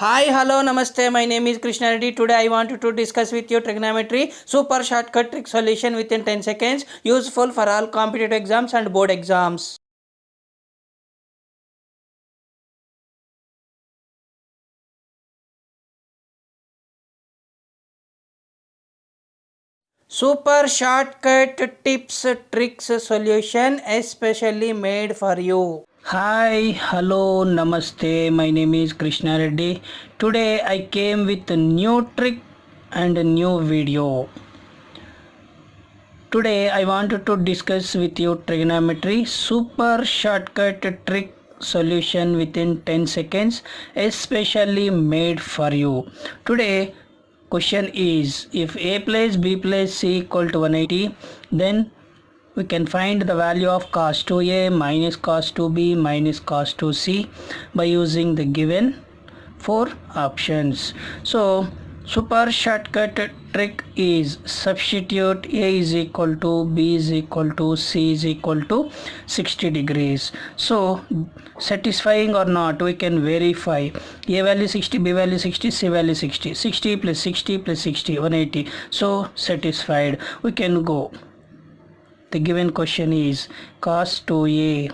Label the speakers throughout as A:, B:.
A: Hi, hello, namaste. My name is Krishna Reddy. Today I want to discuss with you trigonometry super shortcut trick solution within 10 seconds, useful for all competitive exams and board exams. Super shortcut tips, tricks, solution especially made for you. Hi, hello, namaste. My name is Krishna Reddy. Today I came with a new trick and a new video. Today I wanted to discuss with you trigonometry super shortcut trick solution within 10 seconds especially made for you. Today question is, if a plus b plus c equal to 180, then we can find the value of cos 2a minus cos 2b minus cos 2c by using the given four options. So super shortcut trick is substitute a is equal to b is equal to c is equal to 60 degrees. So satisfying or not, we can verify. A value 60, b value 60, c value 60. 60 plus 60 plus 60, 180. So satisfied. We can go. The given question is cos 2a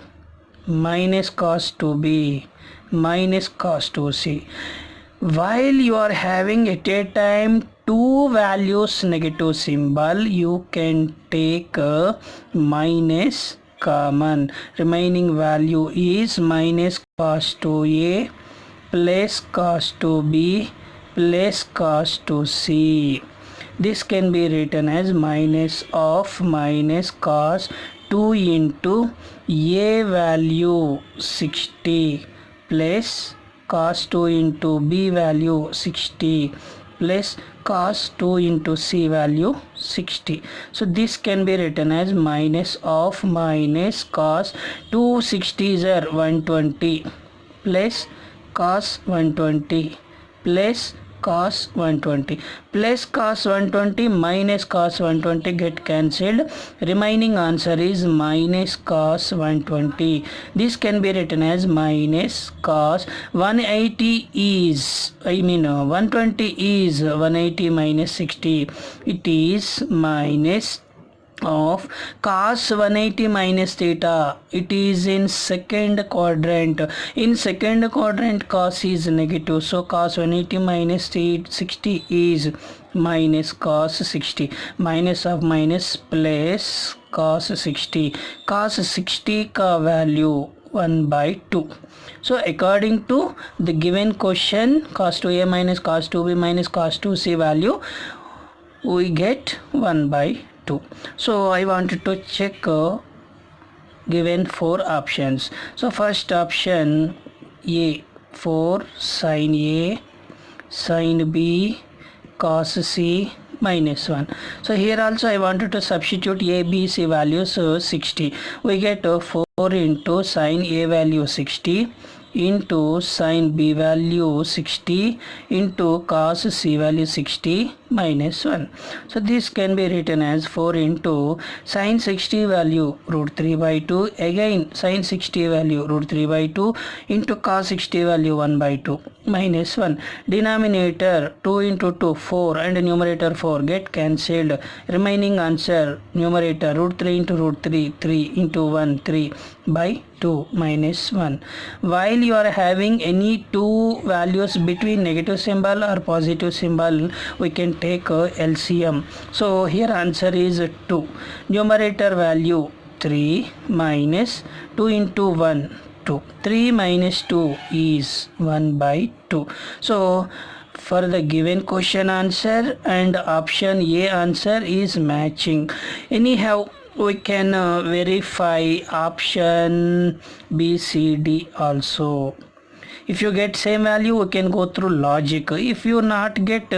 A: minus cos 2b minus cos 2c. While you are having at a time two values negative symbol, you can take a minus common. Remaining value is minus cos 2a plus cos 2b plus cos 2c. This can be written as minus of minus cos 2 into a value 60 plus cos 2 into b value 60 plus cos 2 into c value 60. So this can be written as minus of minus cos 260s are 120 plus cos 120 plus cos 120 plus cos 120 minus cos 120 get cancelled. Remaining answer is minus cos 120. This can be written as minus cos 180 is 120 is 180 minus 60. It is minus of cos 180 minus theta. It is in second quadrant. In second quadrant cos is negative, so cos 180 minus 60 is minus cos 60. Minus of minus plus cos 60. Cos 60 ka value 1 by 2. So according to the given question, cos 2a minus cos 2b minus cos 2c value, we get 1 by 2. So I wanted to check given four options. So first option A, 4 sin A sin B cos C minus 1. So here also I wanted to substitute A, B, C values. So 60. We get 4 into sin A value 60 into sin B value 60 into cos C value 60 minus 1. So this can be written as 4 into sin 60 value root 3 by 2, again sin 60 value root 3 by 2 into cos 60 value 1 by 2 minus 1. Denominator 2 into 2 4 and numerator 4 get cancelled. Remaining answer numerator root 3 into root 3 3 into 1 3 by 2 minus 1. While you are having any two values between negative symbol or positive symbol, we can take LCM. So here answer is 2. Numerator value 3 minus 2 into 1 2. 3 minus 2 is 1 by 2. So for the given question answer and option A answer is matching. Anyhow, we can verify option B, C, D also. If you get same value, we can go through logic. If you not get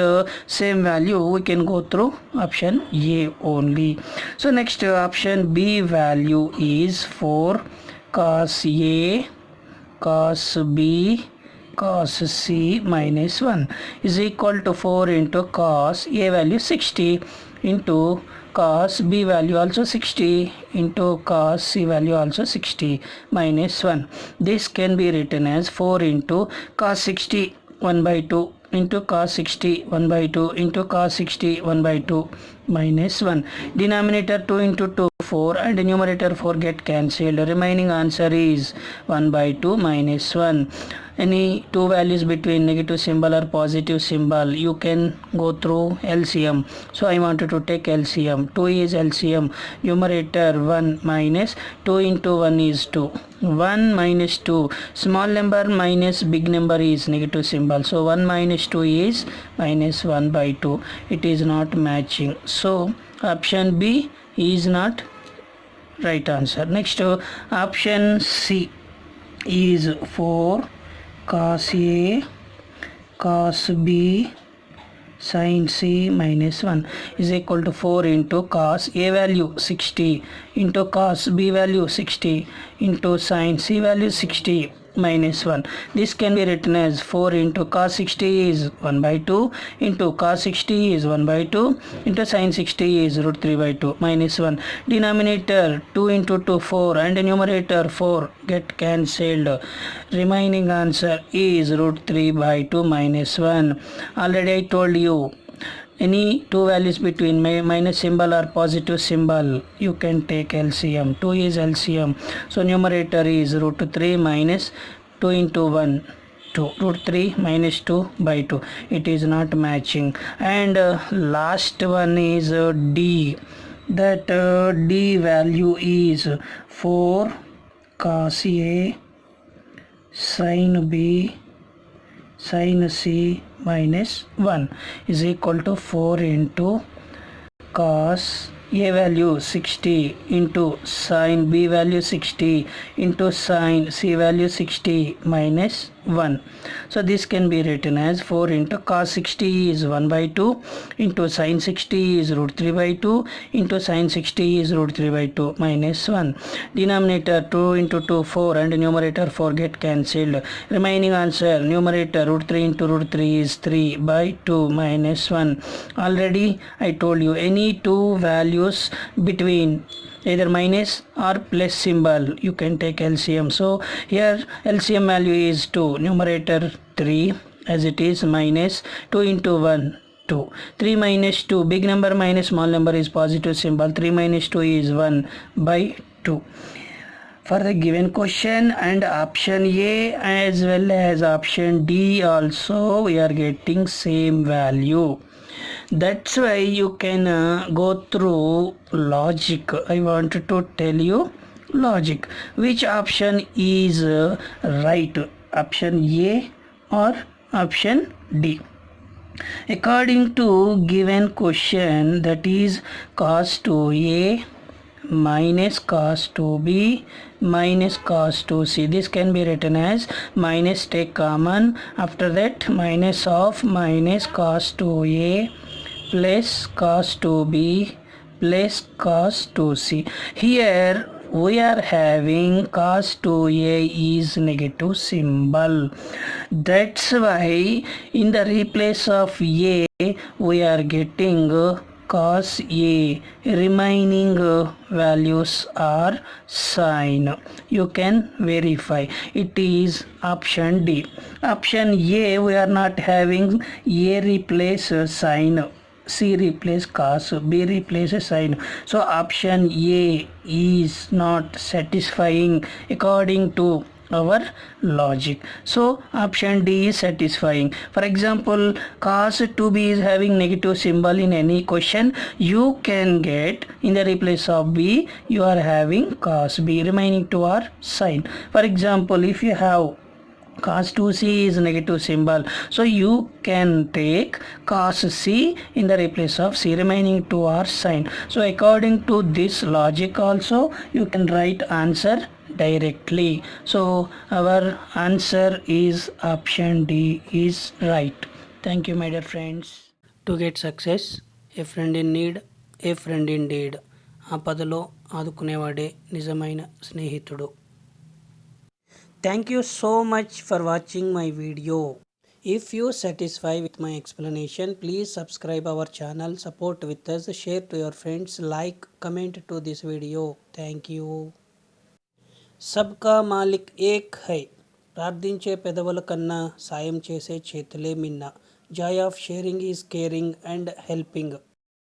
A: same value, we can go through option A only. So next option B value is 4 cos A cos B cos C minus 1 is equal to 4 into cos A value 60 into cos B value also 60 into cos C value also 60 minus 1. This can be written as 4 into cos 60 1 by 2 into cos 60 1 by 2 into cos 60 1 by 2 minus 1. Denominator 2 into 2 4 and numerator 4 get cancelled. Remaining answer is 1 by 2 minus 1. Any two values between negative symbol or positive symbol, you can go through LCM. So I wanted to take LCM. 2 is LCM. Numerator 1 minus 2 into 1 is 2. 1 minus 2. Small number minus big number is negative symbol. So 1 minus 2 is minus 1 by 2. It is not matching. So option B is not right answer. Next option C is 4 cos A cos B sin C minus 1 is equal to 4 into cos A value 60 into cos B value 60 into sin C value 60 minus 1. This can be written as 4 into cos 60 is 1 by 2 into cos 60 is 1 by 2 into sin 60 is root 3 by 2 minus 1. Denominator 2 into 2 4 and numerator 4 get cancelled. Remaining answer is root 3 by 2 minus 1. Already I told you, any two values between minus symbol or positive symbol, you can take LCM. 2 is LCM. So numerator is root 3 minus 2 into 1. 2 root 3 minus 2 by 2. It is not matching. And last one is D. That D value is 4 cos A sin B sin C minus 1 is equal to 4 into cos A value 60 into sin B value 60 into sin C value 60 minus 1. So this can be written as 4 into cos 60 is 1 by 2 into sin 60 is root 3 by 2 into sin 60 is root 3 by 2 minus 1. Denominator 2 into 2 4 and numerator 4 get cancelled. Remaining answer, numerator root 3 into root 3 is 3 by 2 minus 1. Already I told you, any two values between either minus or plus symbol, you can take LCM. So here LCM value is 2, numerator 3 as it is minus 2 into 1 2. 3 minus 2, big number minus small number is positive symbol. 3 minus 2 is 1 by 2. For the given question and option A as well as option D also, we are getting same value. That's why you can go through logic. I wanted to tell you logic. Which option is right? Option A or option D? According to given question, that is cos 2A minus cos 2B minus cos 2C. This can be written as minus, take common, after that minus of minus cos 2A plus cos 2B plus cos 2C. Here we are having cos 2A is negative symbol. That's why in the replace of A we are getting cos A. Remaining values are sin. You can verify. It is option D. Option A, we are not having A replace sin, C replace cos, B replace sin. So option A is not satisfying according to our logic. So option D is satisfying. For example, cos 2B is having negative symbol in any question, you can get in the replace of B, you are having cos B, remaining two are sin. For example, if you have cos 2C is negative symbol, so you can take cos C in the replace of C, remaining two are sin. So according to this logic also, you can write answer directly. So our answer is option D is right. Thank you, my dear friends. To get success, a friend in need, a friend indeed. ఆపదలో ఆదుకునేవాడే నిజమైన స్నేహితుడు. Thank you so much for watching my video. If you satisfied with my explanation, please subscribe our channel, support with us, share to your friends, like, comment to this video. Thank you. सबका मालिक एक है. ప్రార్థించే పెదవుల కన్నా సాయం చేసే చేతులే మిన్న. Joy of sharing is caring and helping.